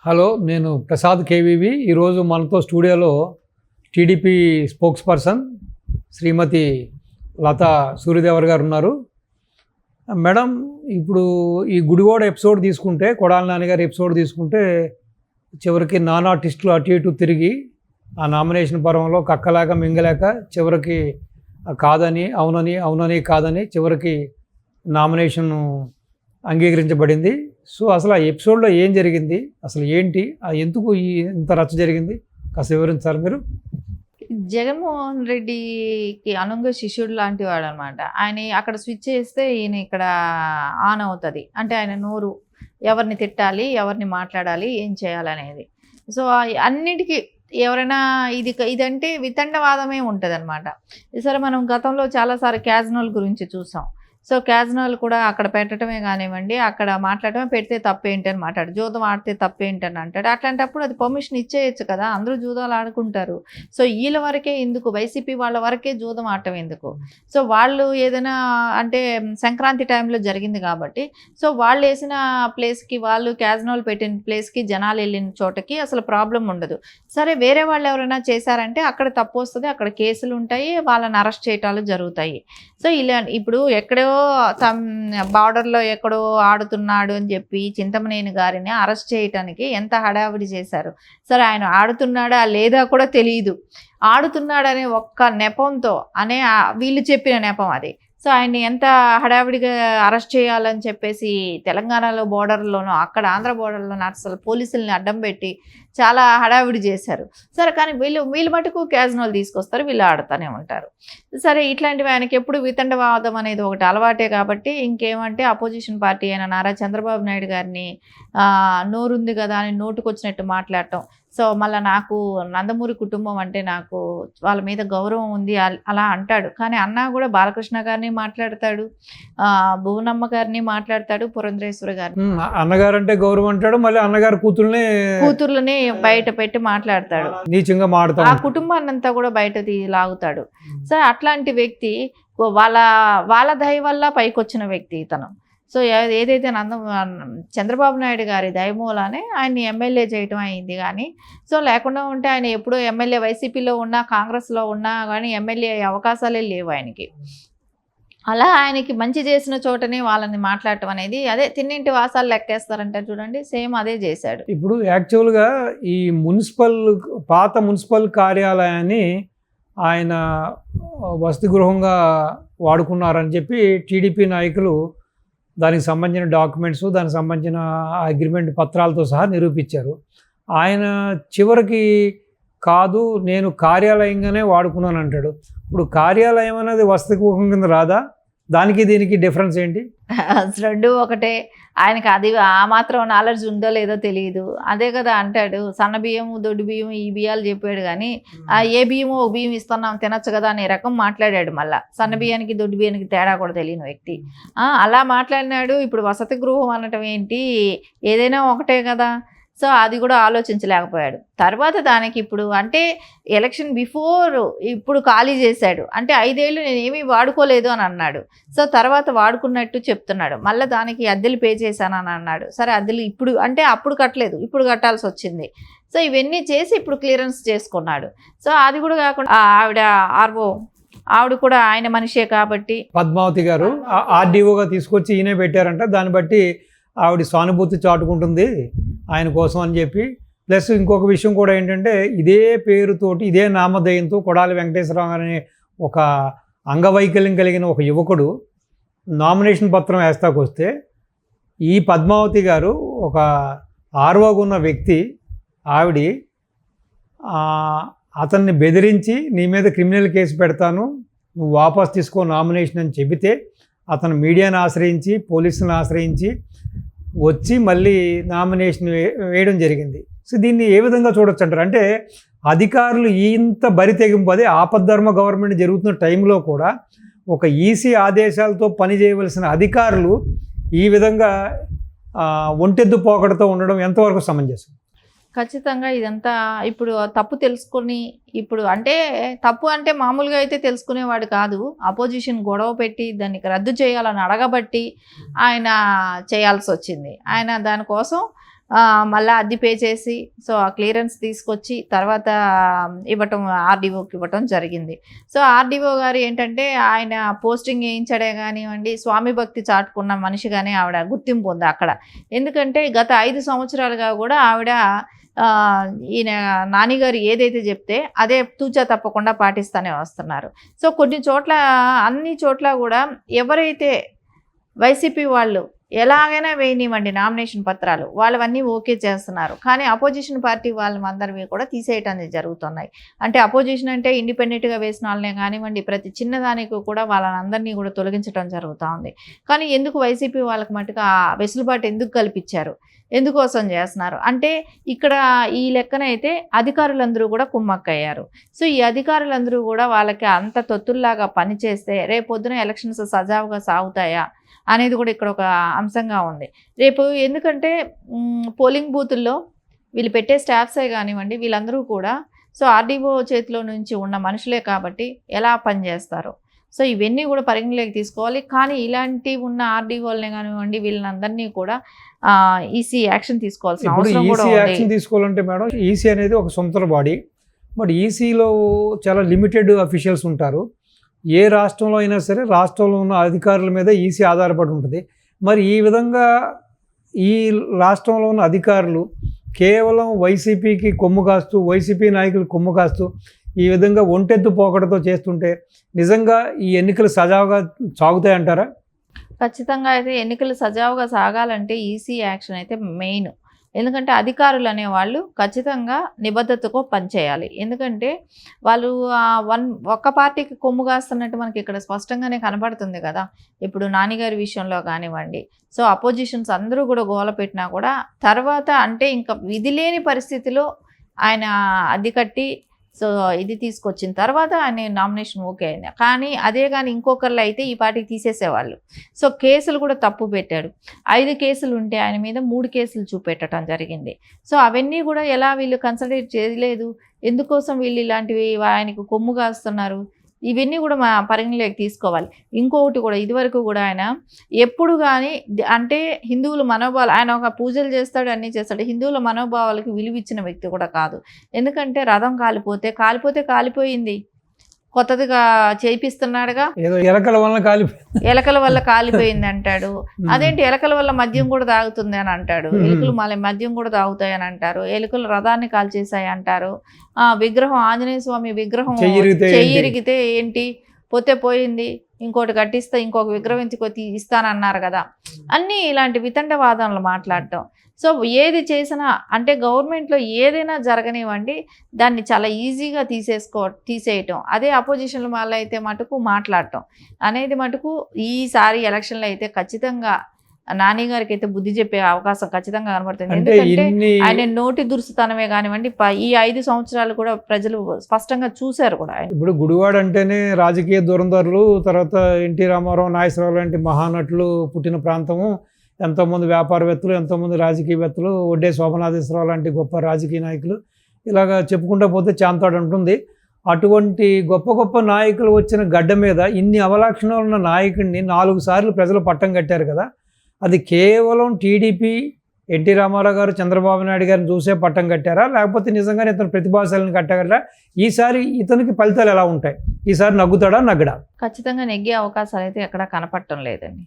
Hello, నేను Prasad KVV. ఈరోజు మనతో స్టూడియోలో టీడీపీ స్పోక్స్ పర్సన్ శ్రీమతి లతా సూర్యదేవర్ గారు ఉన్నారు. మేడం, ఇప్పుడు ఈ గుడివాడ ఎపిసోడ్ తీసుకుంటే, కొడాలి నాన్నగారి ఎపిసోడ్ తీసుకుంటే, చివరికి నానా ఆర్టిస్టులు అటు ఇటు తిరిగి ఆ నామినేషన్ పర్వంలో కక్కలేక మింగలేక చివరికి కాదని అవునని, అవునని కాదని చివరికి నామినేషన్ అంగీకరించబడింది. సో అసలు ఆ ఎపిసోడ్లో ఏం జరిగింది, అసలు ఏంటి, ఎందుకు ఇంత రచ్చ జరిగింది, కాస్త వివరించారు మీరు? జగన్మోహన్ రెడ్డికి అనుంగ శిష్యుడు లాంటి వాడు అనమాట. ఆయన అక్కడ స్విచ్ చేస్తే ఈయన ఇక్కడ ఆన్ అవుతుంది. అంటే ఆయన నోరు ఎవరిని తిట్టాలి, ఎవరిని మాట్లాడాలి, ఏం చేయాలనేది. సో అన్నిటికీ ఎవరైనా ఇదంటే వితండవాదమే ఉంటుంది అనమాట. సరే, మనం గతంలో చాలాసార్లు క్యాజినోల గురించి చూసాం. సో క్యాజినోలు కూడా అక్కడ పెట్టడమే కానివ్వండి, అక్కడ మాట్లాడటమే, పెడితే తప్పేంటి అని మాట్లాడు, జూదం ఆడితే తప్పేంటని అంటాడు. అట్లాంటప్పుడు అది పర్మిషన్ ఇచ్చేయచ్చు కదా, అందరూ జూదాలు ఆడుకుంటారు. సో వీళ్ళ వరకే ఎందుకు, వైసీపీ వాళ్ళ వరకే జూదం ఆడటం ఎందుకు? సో వాళ్ళు ఏదైనా అంటే సంక్రాంతి టైంలో జరిగింది కాబట్టి, సో వాళ్ళు వేసిన ప్లేస్కి, వాళ్ళు క్యాజినోలు పెట్టిన ప్లేస్కి జనాలు వెళ్ళిన చోటకి అసలు ప్రాబ్లం ఉండదు. సరే, వేరే వాళ్ళు ఎవరైనా చేశారంటే అక్కడ తప్పు వస్తుంది, అక్కడ కేసులు ఉంటాయి, వాళ్ళని అరెస్ట్ చేయటాలు జరుగుతాయి. సో ఇలా ఇప్పుడు ఎక్కడో బార్డర్లో ఎక్కడో ఆడుతున్నాడు అని చెప్పి చింతమనేని గారిని అరెస్ట్ చేయటానికి ఎంత హడావిడి చేశారు. సరే, ఆయన ఆడుతున్నాడా లేదా కూడా తెలియదు. ఆడుతున్నాడనే ఒక్క నెపంతో వీళ్ళు చెప్పిన నెపం అది. సో ఆయన్ని ఎంత హడావిడిగా అరెస్ట్ చేయాలని చెప్పేసి తెలంగాణలో బోర్డర్లోనూ, అక్కడ ఆంధ్ర బోర్డర్లోనూ అసలు పోలీసుల్ని అడ్డం పెట్టి చాలా హడావిడి చేశారు. సరే, కానీ వీళ్ళు మటుకు క్యాజినోలు తీసుకొస్తారు, వీళ్ళు ఆడుతూనే ఉంటారు. సరే, ఇట్లాంటివి ఆయనకి ఎప్పుడు వితండవాదం అనేది ఒకటి అలవాటే కాబట్టి, ఇంకేమంటే అపోజిషన్ పార్టీ అయిన నారా చంద్రబాబు నాయుడు గారిని నోరుంది కదా అని నోటుకొచ్చినట్టు మాట్లాడటం. సో మళ్ళీ నాకు నందమూరి కుటుంబం అంటే నాకు వాళ్ళ మీద గౌరవం ఉంది అలా అంటాడు. కానీ అన్నా కూడా బాలకృష్ణ గారిని మాట్లాడతాడు, భువనమ్మ గారిని మాట్లాడతాడు, పురంధరేశ్వరి గారిని. అన్నగారు అంటే గౌరవం అంటాడు, మళ్ళీ అన్నగారు కూతుర్ని బయట పెట్టి మాట్లాడతాడు, నీచంగా మాట్లాడతాడు, ఆ కుటుంబాన్ని అంతా కూడా బయట లాగుతాడు. సో అట్లాంటి వ్యక్తి వాళ్ళ దయ వల్ల పైకొచ్చిన వ్యక్తి ఇతను. సో ఏదైతే చంద్రబాబు నాయుడు గారి దయమూలానే ఆయన్ని ఎమ్మెల్యే చేయటం అయింది. కానీ సో లేకుండా ఉంటే ఆయన ఎప్పుడో ఎమ్మెల్యే వైసీపీలో ఉన్నా, కాంగ్రెస్లో ఉన్నా కానీ ఎమ్మెల్యే అయ్యే అవకాశాలే లేవు ఆయనకి. అలా ఆయనకి మంచి చేసిన చోటనే వాళ్ళని మాట్లాడటం అనేది, అదే తిన్నింటి వాసాలు లెక్కేస్తారంటే చూడండి, సేమ్ అదే చేశాడు. ఇప్పుడు యాక్చువల్గా ఈ పాత మున్సిపల్ కార్యాలయాన్ని ఆయన వసతి గృహంగా వాడుకున్నారని చెప్పి టీడీపీ నాయకులు దానికి సంబంధించిన డాక్యుమెంట్స్, దానికి సంబంధించిన అగ్రిమెంట్ పత్రాలతో సహా నిరూపించారు. ఆయన చివరికి కాదు, నేను కార్యాలయంగానే వాడుకున్నాను అంటాడు. ఇప్పుడు కార్యాలయం అనేది వసతి గృహం కింద రాదా? దానికి దీనికి డిఫరెన్స్ ఏంటి? రెండు ఒకటే. ఆయనకి అది ఆ మాత్రం నాలెడ్జ్ ఉందో లేదో తెలియదు, అదే కదా అంటాడు. సన్న బియ్యం, దొడ్డు బియ్యం, ఈ బియ్యాలు చెప్పాడు. కానీ ఏ బియ్యమో ఒక బియ్యం ఇస్తున్నాం తినచ్చు కదా అనే రకం మాట్లాడాడు. మళ్ళీ సన్న బియ్యానికి దొడ్డు బియ్యానికి తేడా కూడా తెలియని వ్యక్తి అలా మాట్లాడినాడు. ఇప్పుడు వసతి గృహం అనటం ఏంటి, ఏదైనా ఒకటే కదా. సో అది కూడా ఆలోచించలేకపోయాడు. తర్వాత దానికి ఇప్పుడు అంటే ఎలక్షన్ బిఫోర్ ఇప్పుడు ఖాళీ చేశాడు అంటే 5 ఏళ్ళు నేను ఏమీ వాడుకోలేదు అని అన్నాడు. సో తర్వాత వాడుకున్నట్టు చెప్తున్నాడు. మళ్ళీ దానికి అద్దెలు పే చేశానని అన్నాడు. సరే, అద్దెలు ఇప్పుడు అంటే అప్పుడు కట్టలేదు, ఇప్పుడు కట్టాల్సి వచ్చింది. సో ఇవన్నీ చేసి ఇప్పుడు క్లియరెన్స్ చేసుకున్నాడు. సో అది కూడా కాకుండా ఆవిడ ఆవిడ కూడా ఆయన మనిషే కాబట్టి, పద్మావతి గారు ఆర్డీఓగా తీసుకొచ్చి ఈయనే పెట్టారంట. దాన్ని బట్టి ఆవిడ సానుభూతి చాటుకుంటుంది ఆయన కోసం అని చెప్పి. ప్లస్ ఇంకొక విషయం కూడా ఏంటంటే, ఇదే పేరుతోటి ఇదే నామధేయంతో కొడాలి వెంకటేశ్వరరావు అనే ఒక అంగవైకల్యం కలిగిన ఒక యువకుడు నామినేషన్ పత్రం వేస్తాకొస్తే, ఈ పద్మావతి గారు ఒక ఆర్వోగా ఉన్న వ్యక్తి, ఆవిడ అతన్ని బెదిరించి నీ మీద క్రిమినల్ కేసు పెడతాను, నువ్వు వాపస్ తీసుకో నామినేషన్ అని చెబితే, అతను మీడియాను ఆశ్రయించి, పోలీసులను ఆశ్రయించి వచ్చి మళ్ళీ నామినేషన్ వేయడం జరిగింది. సో దీన్ని ఏ విధంగా చూడొచ్చు అంటారు? అంటే అధికారులు ఇంత బరితెగింపు, అదే ఆపద్ధర్మ గవర్నమెంట్ జరుగుతున్న టైంలో కూడా ఒక ఈసీ ఆదేశాలతో పనిచేయవలసిన అధికారులు ఈ విధంగా ఒంటెద్దు పోకడతో ఉండడం ఎంతవరకు సమంజసం? ఖచ్చితంగా ఇదంతా ఇప్పుడు తప్పు తెలుసుకొని, ఇప్పుడు అంటే తప్పు అంటే మామూలుగా అయితే తెలుసుకునేవాడు కాదు. అపోజిషన్ గొడవ పెట్టి దానికి రద్దు చేయాలని అడగబట్టి ఆయన చేయాల్సి వచ్చింది. ఆయన దానికోసం మళ్ళీ అద్దె పే చేసి సో ఆ క్లియరెన్స్ తీసుకొచ్చి తర్వాత ఇవ్వటం ఆర్డీఓకి ఇవ్వటం జరిగింది. సో ఆర్డీఓ గారు ఏంటంటే ఆయన పోస్టింగ్ వేయించడే కానివ్వండి, స్వామి భక్తి చాటుకున్న మనిషిగానే ఆవిడ గుర్తింపు ఉంది అక్కడ. ఎందుకంటే గత 5 సంవత్సరాలుగా కూడా ఆవిడ ఈయన నానిగారు ఏదైతే చెప్తే అదే తూచా తప్పకుండా పాటిస్తూనే వస్తున్నారు. సో కొన్ని చోట్ల అన్ని చోట్ల కూడా ఎవరైతే వైసీపీ వాళ్ళు ఎలాగైనా వేయనివ్వండి నామినేషన్ పత్రాలు, వాళ్ళవన్నీ ఓకే చేస్తున్నారు. కానీ అపోజిషన్ పార్టీ వాళ్ళందరివి కూడా తీసేయటం జరుగుతున్నాయి. అంటే అపోజిషన్ అంటే ఇండిపెండెంట్గా వేసిన వాళ్ళనే కానివ్వండి, ప్రతి చిన్నదానికి కూడా వాళ్ళందరినీ కూడా తొలగించడం జరుగుతూ ఉంది. కానీ ఎందుకు వైసీపీ వాళ్ళకి మటుకు ఆ వెసులుబాటు ఎందుకు కల్పించారు, ఎందుకోసం చేస్తున్నారు అంటే ఇక్కడ ఈ లెక్కనైతే అధికారులందరూ కూడా కుమ్మక్కయ్యారు. సో ఈ అధికారులందరూ కూడా వాళ్ళకి అంత తొత్తుల్లాగా పనిచేస్తే రేపొద్దున ఎలక్షన్స్ సజావుగా సాగుతాయా అనేది కూడా ఇక్కడ ఒక అంశంగా ఉంది. రేపు ఎందుకంటే పోలింగ్ బూతుల్లో వీళ్ళు పెట్టే స్టాఫ్సే కానివ్వండి, వీళ్ళందరూ కూడా సో ఆర్డీఓ చేతిలో నుంచి ఉన్న మనుషులే కాబట్టి ఎలా పనిచేస్తారు, సో ఇవన్నీ కూడా పరిగణలోకి తీసుకోవాలి. కానీ ఇలాంటివి ఉన్న ఆర్డీఓలనే కానివ్వండి వీళ్ళందరినీ కూడా ఈసీ యాక్షన్ తీసుకోవాల్సిన అవసరం కూడా ఉంది. యాక్షన్ తీసుకోవాలంటే మేడం ఈసీ అనేది ఒక సొంత బాడీ, బట్ ఈసీలో చాలా లిమిటెడ్ అఫీషియల్స్ ఉంటారు. ఏ రాష్ట్రంలో అయినా సరే రాష్ట్రంలో ఉన్న అధికారుల మీద ఈసీ ఆధారపడి ఉంటుంది. మరి ఈ విధంగా ఈ రాష్ట్రంలో ఉన్న అధికారులు కేవలం వైసీపీకి కొమ్ము కాస్తూ, వైసీపీ నాయకులు కొమ్ము కాస్తూ ఈ విధంగా ఒంటెత్తు పోకడతో చేస్తుంటే నిజంగా ఈ ఎన్నికలు సజావుగా సాగుతాయంటారా? ఖచ్చితంగా అయితే ఎన్నికలు సజావుగా సాగాలంటే ఈసీ యాక్షన్ అయితే మెయిన్. ఎందుకంటే అధికారులు అనేవాళ్ళు ఖచ్చితంగా నిబద్ధతకు పనిచేయాలి. ఎందుకంటే వాళ్ళు ఒక్క పార్టీకి కొమ్ము కాస్తున్నట్టు మనకి ఇక్కడ స్పష్టంగానే కనబడుతుంది కదా. ఇప్పుడు నానిగారి విషయంలో కానివ్వండి, సో అపోజిషన్స్ అందరూ కూడా గోల పెట్టినా కూడా తర్వాత అంటే ఇంకా విధి లేని పరిస్థితిలో ఆయన అడ్డు కట్టి సో ఇది తీసుకొచ్చిన తర్వాత ఆయన నామినేషన్ ఓకే అయింది. కానీ అదే కానీ ఇంకొకళ్ళు అయితే ఈ పార్టీకి తీసేసేవాళ్ళు. సో కేసులు కూడా తప్పు పెట్టాడు. 5 కేసులు ఉంటే ఆయన మీద 3 కేసులు చూపెట్టడం జరిగింది. సో అవన్నీ కూడా ఎలా వీళ్ళు కన్సిడర్ చేయలేదు, ఎందుకోసం వీళ్ళు ఇలాంటివి ఆయనకు కొమ్ము కాస్తున్నారు, ఇవన్నీ కూడా మా పరిగణలోకి తీసుకోవాలి. ఇంకొకటి కూడా ఇదివరకు కూడా ఆయన ఎప్పుడు కానీ అంటే హిందువుల మనోభావాలు, ఆయన ఒక పూజలు చేస్తాడు అన్నీ చేస్తాడు, హిందువుల మనోభావాలకు విలువిచ్చిన వ్యక్తి కూడా కాదు. ఎందుకంటే రథం కాలిపోతే కాలిపోయింది, కొత్తదిగా చేయిస్తున్నాడుగా, ఎలకల వల్ల కాలిపోయింది అంటాడు. అదేంటి ఎలకల వల్ల మద్యం కూడా తాగుతుంది అని అంటాడు, ఎలుకలు మళ్ళీ మద్యం కూడా తాగుతాయి అని అంటారు, ఎలుకలు రథాన్ని కాల్చేసాయి అంటారు. విగ్రహం ఆంజనేయ స్వామి విగ్రహం చెయ్యిరిగితే ఏంటి పోతే పోయింది, ఇంకోటి కట్టిస్తే ఇంకొక విగ్రహం ఇస్తానన్నారు కదా. అన్నీ ఇలాంటి వితండవాదనలు మాట్లాడటం. సో ఏది చేసినా అంటే గవర్నమెంట్లో ఏదైనా జరగనివ్వండి దాన్ని చాలా ఈజీగా తీసేయటం. అదే అపోజిషన్ వాళ్ళు అయితే మటుకు మాట్లాడటం అనేది మటుకు ఈసారి ఎలక్షన్లో అయితే ఖచ్చితంగా నాని గారికి అయితే బుద్ధి చెప్పే అవకాశం ఖచ్చితంగా కనబడుతుంది. ఎందుకంటే ఆయన నోటి దురుసుతనమే కానివ్వండి ఈ 5 సంవత్సరాలు కూడా ప్రజలు స్పష్టంగా చూశారు కూడా. ఇప్పుడు గుడివాడ అంటేనే రాజకీయ దురంధరులు, తర్వాత ఎన్టీ రామారావు, నాగేశ్వరరావు లాంటి మహానటులు పుట్టిన ప్రాంతము, ఎంతోమంది వ్యాపారవేత్తలు, ఎంతోమంది రాజకీయవేత్తలు, ఒడ్డే శోభనాథేశ్వరరావు లాంటి గొప్ప రాజకీయ నాయకులు, ఇలాగ చెప్పుకుంటూ పోతే చాంతాడు ఉంటుంది. అటువంటి గొప్ప గొప్ప నాయకులు వచ్చిన గడ్డ మీద ఇన్ని అవలక్షణాలు ఉన్న నాయకుడిని 4 సార్లు ప్రజలు పట్టం కట్టారు కదా. అది కేవలం టీడీపీ, ఎన్టీ రామారావు గారు, చంద్రబాబు నాయుడు గారిని చూసే పట్టం కట్టారా, లేకపోతే నిజంగానే ఇతను ప్రతిభాశాలను కట్టారా? ఈసారి ఇతనికి ఫలితాలు ఎలా ఉంటాయి? ఈసారి నగ్గుతాడా, నగ్గడా? ఖచ్చితంగా నెగ్గే అవకాశాలు అయితే ఎక్కడా కనపడటం లేదండి.